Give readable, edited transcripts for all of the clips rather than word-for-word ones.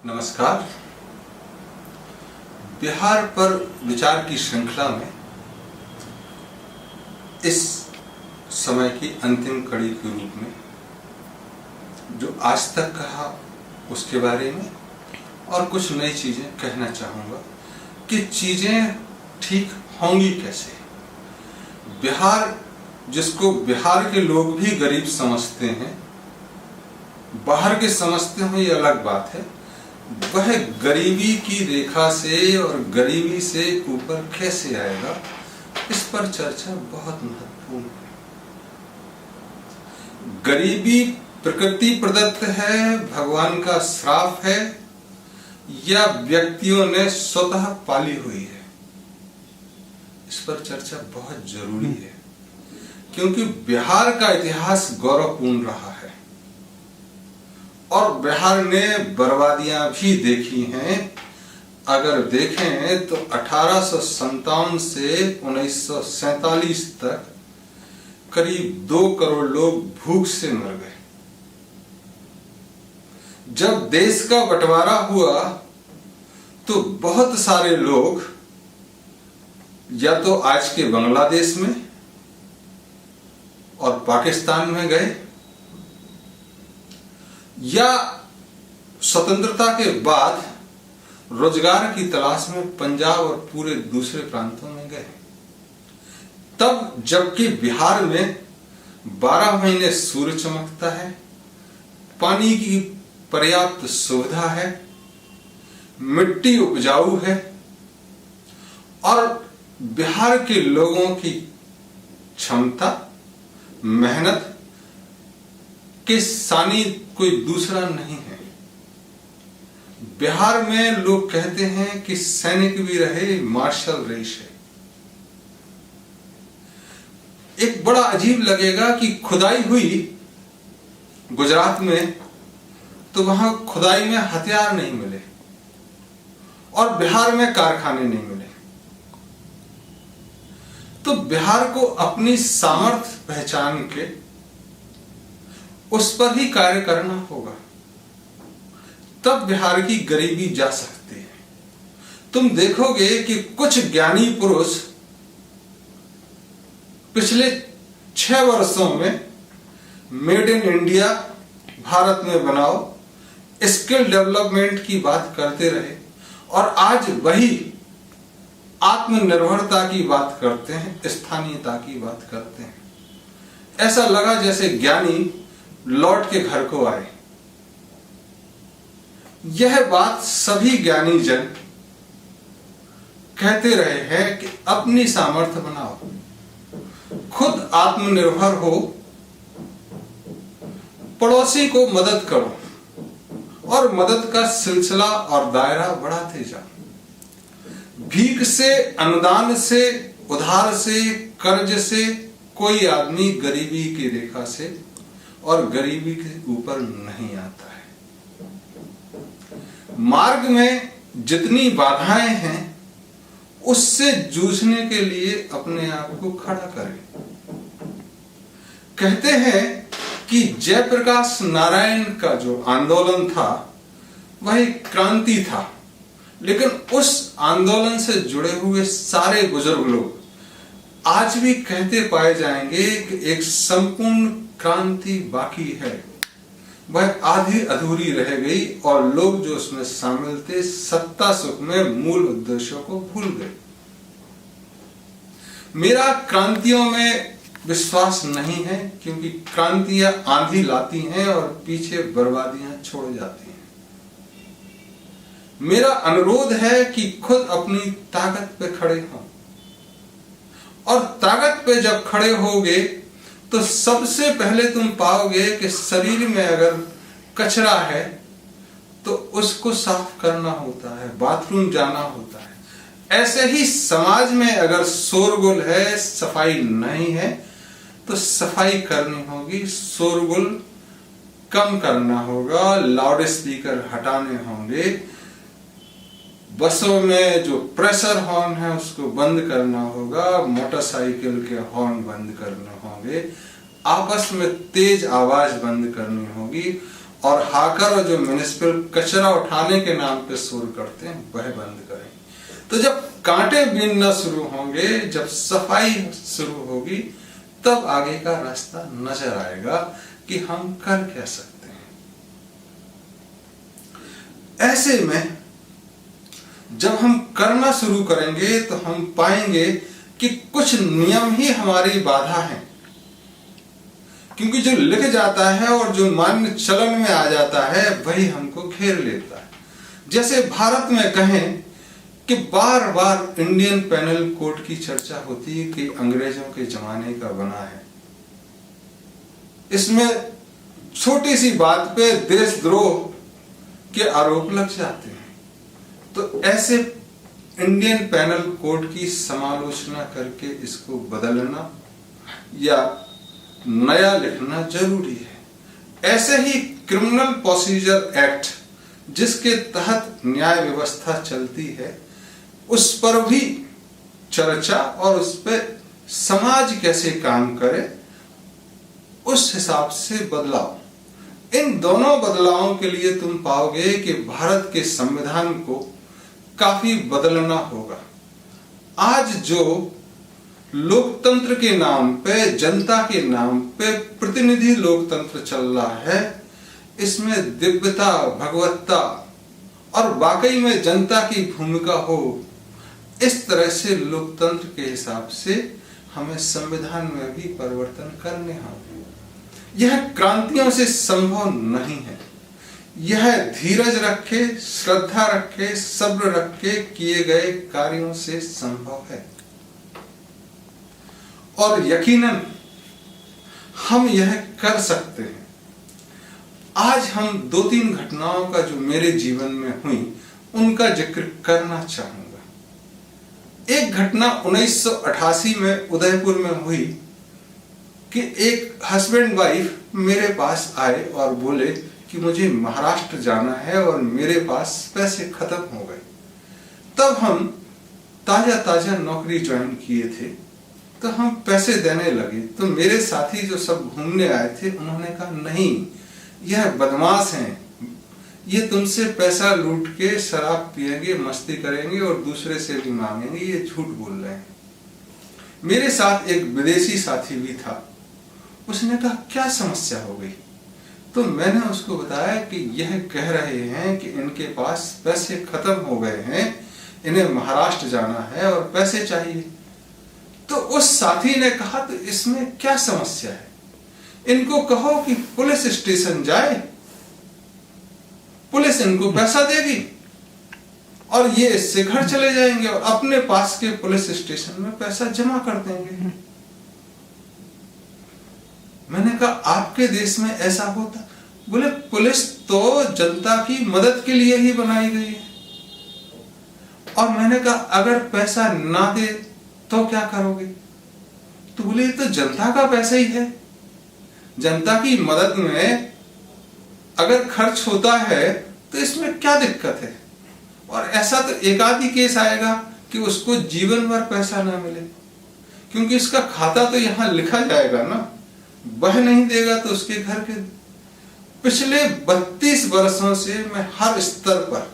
नमस्कार। बिहार पर विचार की श्रृंखला में इस समय की अंतिम कड़ी के रूप में जो आज तक कहा उसके बारे में और कुछ नई चीजें कहना चाहूंगा कि चीजें ठीक होंगी कैसे। बिहार, जिसको बिहार के लोग भी गरीब समझते हैं, बाहर के समझते हो ये अलग बात है, वह गरीबी की रेखा से और गरीबी से ऊपर कैसे आएगा, इस पर चर्चा बहुत महत्वपूर्ण है। गरीबी प्रकृति प्रदत्त है, भगवान का श्राप है, या व्यक्तियों ने स्वतः पाली हुई है, इस पर चर्चा बहुत जरूरी है, क्योंकि बिहार का इतिहास गौरवपूर्ण रहा है और बिहार ने बर्बादियां भी देखी हैं। अगर देखें तो 1857 से 1947 तक करीब 2 करोड़ लोग भूख से मर गए। जब देश का बंटवारा हुआ तो बहुत सारे लोग या तो आज के बांग्लादेश में और पाकिस्तान में गए, या स्वतंत्रता के बाद रोजगार की तलाश में पंजाब और पूरे दूसरे प्रांतों में गए। तब जबकि बिहार में 12 महीने सूर्य चमकता है, पानी की पर्याप्त सुविधा है, मिट्टी उपजाऊ है और बिहार के लोगों की क्षमता, मेहनत के सानी कोई दूसरा नहीं है। बिहार में लोग कहते हैं कि सैनिक भी रहे, मार्शल रेस है। एक बड़ा अजीब लगेगा कि खुदाई हुई गुजरात में तो वहां खुदाई में हथियार नहीं मिले और बिहार में कारखाने नहीं मिले। तो बिहार को अपनी सामर्थ्य पहचान के उस पर ही कार्य करना होगा, तब बिहार की गरीबी जा सकती है। तुम देखोगे कि कुछ ज्ञानी पुरुष पिछले 6 वर्षों में मेड इन इंडिया, भारत में बनाओ, स्किल डेवलपमेंट की बात करते रहे और आज वही आत्मनिर्भरता की बात करते हैं, स्थानीयता की बात करते हैं। ऐसा लगा जैसे ज्ञानी लौट के घर को आए। यह बात सभी ज्ञानी जन कहते रहे हैं कि अपनी सामर्थ्य बनाओ, खुद आत्मनिर्भर हो, पड़ोसी को मदद करो और मदद का सिलसिला और दायरा बढ़ाते जाओ। भीख से, अनुदान से, उधार से, कर्ज से कोई आदमी गरीबी की रेखा से और गरीबी के ऊपर नहीं आता है। मार्ग में जितनी बाधाएं हैं उससे जूझने के लिए अपने आप को खड़ा करें। कहते हैं कि जयप्रकाश नारायण का जो आंदोलन था वह एक क्रांति था, लेकिन उस आंदोलन से जुड़े हुए सारे बुजुर्ग लोग आज भी कहते पाए जाएंगे कि एक संपूर्ण क्रांति बाकी है, वह आधी अधूरी रह गई और लोग जो उसमें शामिल थे सत्ता सुख में मूल उद्देश्यों को भूल गए। मेरा क्रांतियों में विश्वास नहीं है, क्योंकि क्रांतियां आंधी लाती हैं और पीछे बर्बादियां छोड़ जाती हैं। मेरा अनुरोध है कि खुद अपनी ताकत पे खड़े हों, और ताकत पे जब खड़े होगे तो सबसे पहले तुम पाओगे कि शरीर में अगर कचरा है तो उसको साफ करना होता है, बाथरूम जाना होता है। ऐसे ही समाज में अगर शोरगुल है, सफाई नहीं है, तो सफाई करनी होगी, शोरगुल कम करना होगा, लाउड स्पीकर हटाने होंगे, बसों में जो प्रेशर हॉर्न है उसको बंद करना होगा, मोटरसाइकिल के हॉर्न बंद करने होंगे, आपस में तेज आवाज बंद करनी होगी और हाकर जो म्युनिसिपल कचरा उठाने के नाम पे शोर करते हैं वह बंद करें। तो जब कांटे बीनना शुरू होंगे, जब सफाई शुरू होगी, तब आगे का रास्ता नजर आएगा कि हम कर क्या सकते हैं। ऐसे में जब हम करना शुरू करेंगे तो हम पाएंगे कि कुछ नियम ही हमारी बाधा है, क्योंकि जो लिख जाता है और जो मान्य चलन में आ जाता है वही हमको घेर लेता है। जैसे भारत में कहें कि बार बार इंडियन पेनल कोड की चर्चा होती है कि अंग्रेजों के जमाने का बना है। इसमें छोटी सी बात पे देशद्रोह के आरोप लग जाते हैं। तो ऐसे इंडियन पेनल कोड की समालोचना करके इसको बदलना या नया लिखना जरूरी है। ऐसे ही क्रिमिनल प्रोसीजर एक्ट जिसके तहत न्याय व्यवस्था चलती है, उस पर भी चर्चा और उस पर समाज कैसे काम करे, उस हिसाब से बदलाव। इन दोनों बदलावों के लिए तुम पाओगे कि भारत के संविधान को काफी बदलना होगा। आज जो लोकतंत्र के नाम पे, जनता के नाम पे प्रतिनिधि लोकतंत्र चल रहा है, इसमें दिव्यता, भगवत्ता और वाकई में जनता की भूमिका हो, इस तरह से लोकतंत्र के हिसाब से हमें संविधान में भी परिवर्तन करने होंगे। यह क्रांतियों से संभव नहीं है। यह धीरज रखे, श्रद्धा रखे, सब्र रखे किए गए कार्यों से संभव है। और यकीनन हम यह कर सकते हैं। आज हम 2-3 घटनाओं का जो मेरे जीवन में हुई उनका जिक्र करना चाहूंगा। एक घटना 1988 में उदयपुर में हुई कि एक हस्बैंड वाइफ मेरे पास आए और बोले कि मुझे महाराष्ट्र जाना है और मेरे पास पैसे खत्म हो गए। तब हम ताजा ताजा नौकरी ज्वाइन किए थे, तो हम पैसे देने लगे। तो मेरे साथी जो सब घूमने आए थे उन्होंने कहा नहीं, यह बदमाश हैं, ये तुमसे पैसा लूट के शराब पिएंगे, मस्ती करेंगे और दूसरे से भी मांगेंगे, ये झूठ बोल रहे हैं। मेरे साथ एक विदेशी साथी भी था। उसने कहा क्या समस्या हो गई? तो मैंने उसको बताया कि यह कह रहे हैं कि इनके पास पैसे खत्म हो गए हैं, इन्हें महाराष्ट्र जाना है और पैसे चाहिए। तो उस साथी ने कहा तो इसमें क्या समस्या है, इनको कहो कि पुलिस स्टेशन जाए, पुलिस इनको पैसा देगी और ये इससे घर चले जाएंगे और अपने पास के पुलिस स्टेशन में पैसा जमा कर देंगे। मैंने कहा आपके देश में ऐसा होता? बोले पुलिस तो जनता की मदद के लिए ही बनाई गई है। और मैंने कहा अगर पैसा ना दे तो क्या करोगे? तो बोले तो जनता का पैसा ही है, जनता की मदद में अगर खर्च होता है तो इसमें क्या दिक्कत है? और ऐसा तो एक आधी केस आएगा कि उसको जीवन भर पैसा ना मिले, क्योंकि इसका खाता तो यहां लिखा जाएगा ना, वह नहीं देगा तो उसके घर के। पिछले 32 वर्षों से मैं हर स्तर पर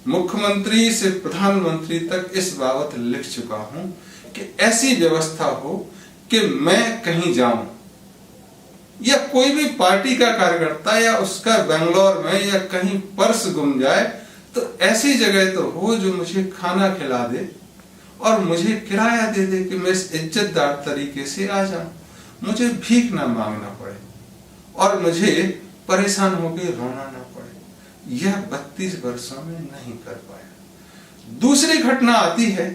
मुख्यमंत्री से प्रधानमंत्री तक इस बाबत लिख चुका हूं कि ऐसी व्यवस्था हो कि मैं कहीं जाऊं या कोई भी पार्टी का कार्यकर्ता या उसका बेंगलोर में या कहीं पर्स गुम जाए तो ऐसी जगह तो हो जो मुझे खाना खिला दे और मुझे किराया दे दे कि मैं इस इज्जतदार तरीके से आ जाऊं, मुझे भीख ना मांगना पड़े और मुझे परेशान होकर रोना ना पड़े। यह 32 वर्षों में नहीं कर पाया। दूसरी घटना आती है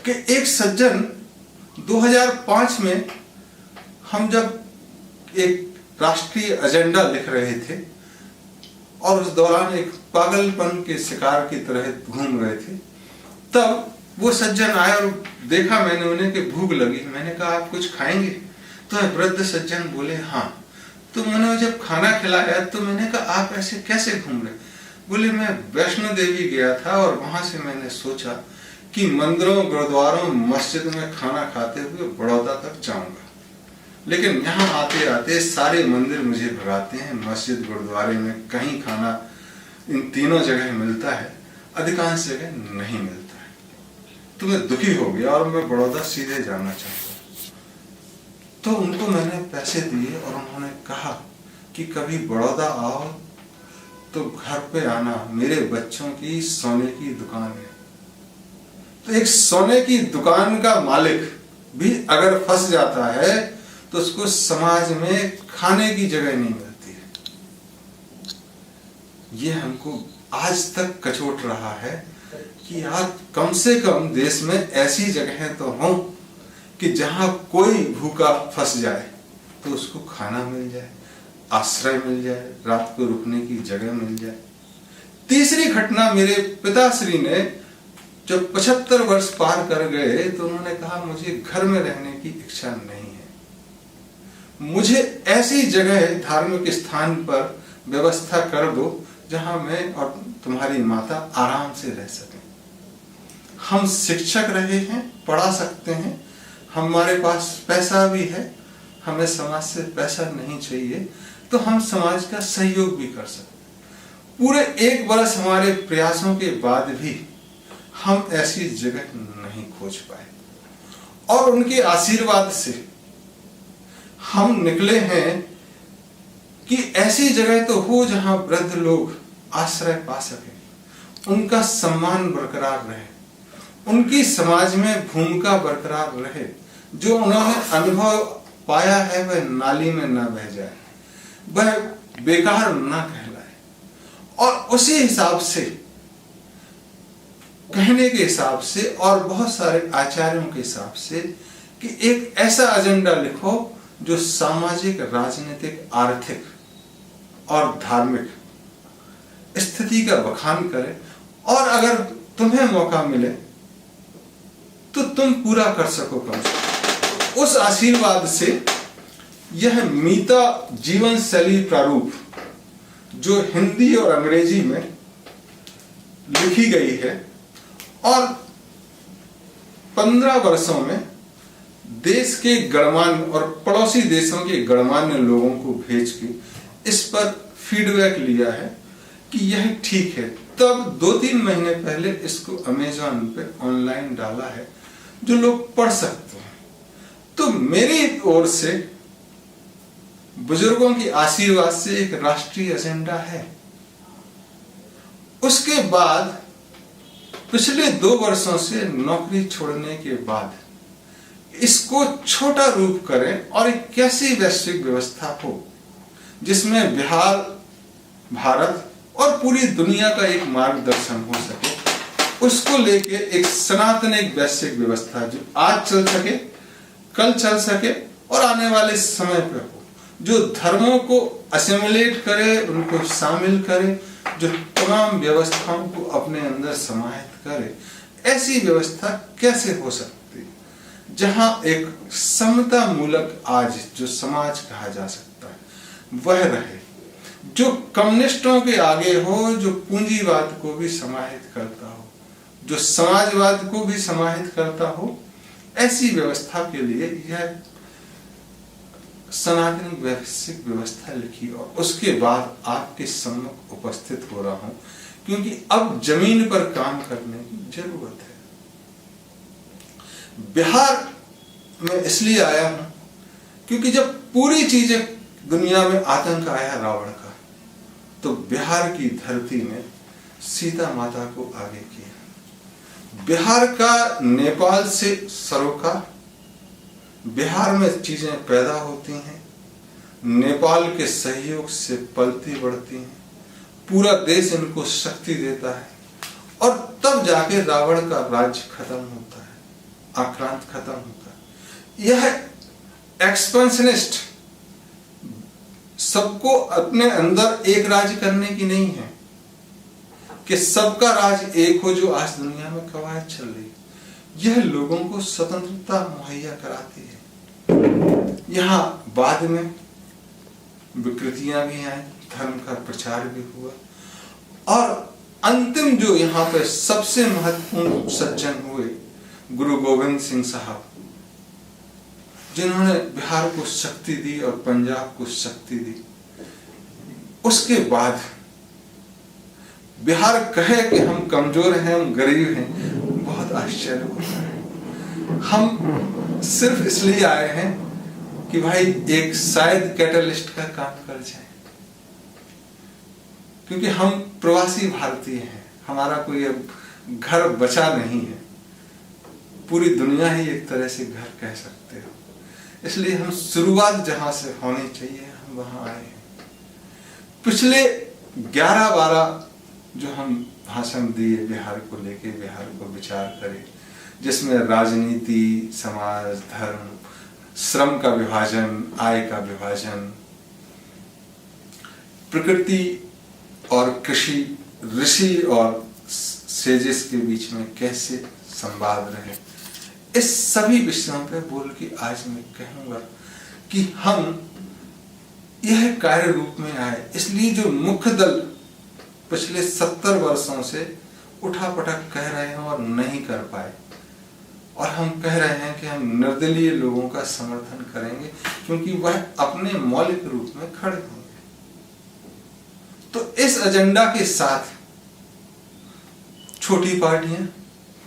कि एक सज्जन 2005 में हम जब एक राष्ट्रीय एजेंडा लिख रहे थे और उस दौरान एक पागलपन के शिकार की तरह घूम रहे थे, तब वो सज्जन आए और देखा मैंने उन्हें कि भूख लगी। मैंने कहा आप कुछ खाएंगे? तो वृद्ध सज्जन बोले हाँ। तो मैंने जब खाना खिलाया तो मैंने कहा आप ऐसे कैसे घूम रहे? बोले मैं वैष्णो देवी गया था और वहां से मैंने सोचा कि मंदिरों, गुरुद्वारों, मस्जिद में खाना खाते हुए बड़ौदा तक जाऊंगा। लेकिन यहाँ आते आते सारे मंदिर मुझे भगाते हैं। मस्जिद गुरुद्वारे में कहीं खाना इन तीनों जगह मिलता है, अधिकांश जगह नहीं मिलता है। तो मैं दुखी हो गया और मैं बड़ौदा सीधे जाना चाहता। तो उनको मैंने पैसे दिए और उन्होंने कहा कि कभी बड़ौदा आओ तो घर पे आना, मेरे बच्चों की सोने की दुकान है। तो एक सोने की दुकान का मालिक भी अगर फंस जाता है तो उसको समाज में खाने की जगह नहीं मिलती है। ये हमको आज तक कचोट रहा है कि यार कम से कम देश में ऐसी जगहें तो हों कि जहां कोई भूखा फंस जाए तो उसको खाना मिल जाए, आश्रय मिल जाए, रात को रुकने की जगह मिल जाए। तीसरी घटना, मेरे पिताश्री ने जब 75 वर्ष पार कर गए तो उन्होंने कहा मुझे घर में रहने की इच्छा नहीं है, मुझे ऐसी जगह धार्मिक स्थान पर व्यवस्था कर दो जहां मैं और तुम्हारी माता आराम से रह सकें। हम शिक्षक रहे हैं, पढ़ा सकते हैं, हमारे पास पैसा भी है, हमें समाज से पैसा नहीं चाहिए, तो हम समाज का सहयोग भी कर सकते। पूरे 1 वर्ष हमारे प्रयासों के बाद भी हम ऐसी जगह नहीं खोज पाए और उनके आशीर्वाद से हम निकले हैं कि ऐसी जगह तो हो जहां वृद्ध लोग आश्रय पा सके, उनका सम्मान बरकरार रहे, उनकी समाज में भूमिका बरकरार रहे, जो उन्होंने अनुभव पाया है वह नाली में न बह जाए, वह बेकार न कहलाए। और उसी हिसाब से, कहने के हिसाब से और बहुत सारे आचार्यों के हिसाब से कि एक ऐसा एजेंडा लिखो जो सामाजिक, राजनीतिक, आर्थिक और धार्मिक स्थिति का बखान करे, और अगर तुम्हें मौका मिले तो तुम पूरा कर सको कम से कम। उस आशीर्वाद से यह मीता जीवन शैली प्रारूप जो हिंदी और अंग्रेजी में लिखी गई है और 15 वर्षों में देश के गणमान्य और पड़ोसी देशों के गणमान्य लोगों को भेज के इस पर फीडबैक लिया है कि यह ठीक है। तब 2-3 महीने पहले इसको अमेज़न पे ऑनलाइन डाला है जो लोग पढ़ सकते हैं। तो मेरी ओर से बुजुर्गों की आशीर्वाद से एक राष्ट्रीय एजेंडा है। उसके बाद पिछले 2 वर्षों से नौकरी छोड़ने के बाद इसको छोटा रूप करें और एक कैसी वैश्विक व्यवस्था हो जिसमें बिहार, भारत और पूरी दुनिया का एक मार्गदर्शन हो सके, उसको लेके एक सनातन, एक वैश्विक व्यवस्था जो आज चल सके, कल चल सके और आने वाले समय पे हो, जो धर्मों को असिमिलेट करे, उनको शामिल करे, जो तमाम व्यवस्थाओं को अपने अंदर समाहित करे। ऐसी व्यवस्था कैसे हो सकती है जहां एक समता मूलक आज जो समाज कहा जा सकता है वह रहे, जो कम्युनिस्टों के आगे हो, जो पूंजीवाद को भी समाहित करता हो, जो समाजवाद को भी समाहित करता हो। ऐसी व्यवस्था के लिए यह सनातनी वैश्विक व्यवस्था लिखी और उसके बाद आपके सम्मुख उपस्थित हो रहा हूं, क्योंकि अब जमीन पर काम करने की जरूरत है। बिहार में इसलिए आया हूं क्योंकि जब पूरी चीजें दुनिया में आतंक आया रावण का, तो बिहार की धरती ने सीता माता को आगे किया। बिहार का नेपाल से सरोकार, बिहार में चीजें पैदा होती हैं, नेपाल के सहयोग से पलती बढ़ती हैं, पूरा देश इनको शक्ति देता है और तब जाके रावण का राज्य खत्म होता है, आक्रांत खत्म होता है। यह एक्सपेंशनिस्ट सबको अपने अंदर एक राज्य करने की नहीं है कि सबका राज एक हो, जो आज दुनिया में कवायद चल रही है। यह लोगों को स्वतंत्रता मुहैया कराती है। यहाँ बाद में विकृतियां भी आई, धर्म का प्रचार भी हुआ और अंतिम जो यहाँ पे सबसे महत्वपूर्ण सज्जन हुए गुरु गोविंद सिंह साहब, जिन्होंने बिहार को शक्ति दी और पंजाब को शक्ति दी, उसके बाद बिहार कहे कि हम कमजोर हैं, हम गरीब हैं, बहुत आश्चर्य होता है। हम सिर्फ इसलिए आए हैं कि भाई एक शायद कैटलिस्ट का काम कर जाए, क्योंकि हम प्रवासी भारतीय हैं, हमारा कोई अब घर बचा नहीं है, पूरी दुनिया ही एक तरह से घर कह सकते हो। इसलिए हम शुरुआत जहां से होनी चाहिए हम वहां आए हैं। पिछले 11-12 जो हम भाषण दिए बिहार को लेके, बिहार को विचार करें, जिसमें राजनीति, समाज, धर्म, श्रम का विभाजन, आय का विभाजन, प्रकृति और कृषि, ऋषि और सेजिस के बीच में कैसे संवाद रहे, इस सभी विषयों पे बोल के आज मैं कहूंगा कि हम यह कार्य रूप में आए। इसलिए जो मुख्य दल पिछले 70 वर्षों से उठापटक कह रहे हैं और नहीं कर पाए, और हम कह रहे हैं कि हम निर्दलीय लोगों का समर्थन करेंगे क्योंकि वह अपने मौलिक रूप में खड़े होंगे। तो इस एजेंडा के साथ छोटी पार्टियां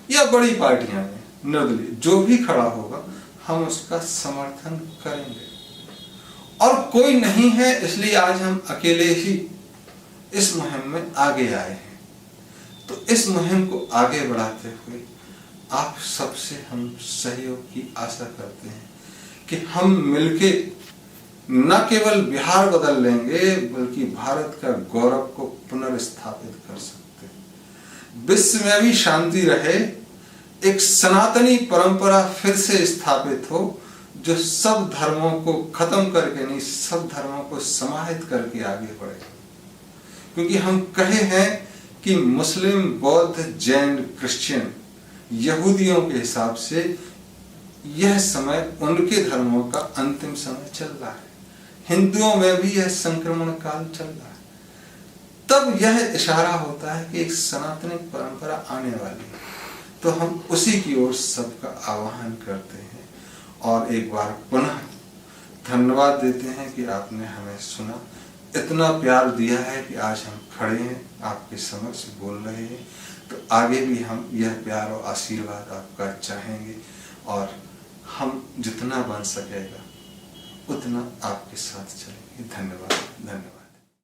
या बड़ी पार्टियां में निर्दलीय जो भी खड़ा होगा हम उसका समर्थन करेंगे। और कोई नहीं है इसलिए आज हम अकेले ही इस मुहिम में आगे आए हैं। तो इस मुहिम को आगे बढ़ाते हुए आप सबसे हम सहयोग की आशा करते हैं कि हम मिलके न केवल बिहार बदल लेंगे बल्कि भारत का गौरव को पुनर्स्थापित कर सकते हैं। विश्व में भी शांति रहे, एक सनातनी परंपरा फिर से स्थापित हो जो सब धर्मों को खत्म करके नहीं, सब धर्मों को समाहित करके आगे बढ़े। क्योंकि हम कहे हैं कि मुस्लिम, बौद्ध, जैन, क्रिश्चियन, यहूदियों के हिसाब से यह समय उनके धर्मों का अंतिम समय चल रहा है, हिंदुओं में भी यह संक्रमण काल चल रहा है। तब यह इशारा होता है कि एक सनातनी परंपरा आने वाली है। तो हम उसी की ओर सबका आह्वान करते हैं और एक बार पुनः धन्यवाद देते हैं कि आपने हमें सुना, इतना प्यार दिया है कि आज हम खड़े हैं, आपके समक्ष बोल रहे हैं। तो आगे भी हम यह प्यार और आशीर्वाद आपका चाहेंगे और हम जितना बन सकेगा उतना आपके साथ चलेंगे। धन्यवाद, धन्यवाद।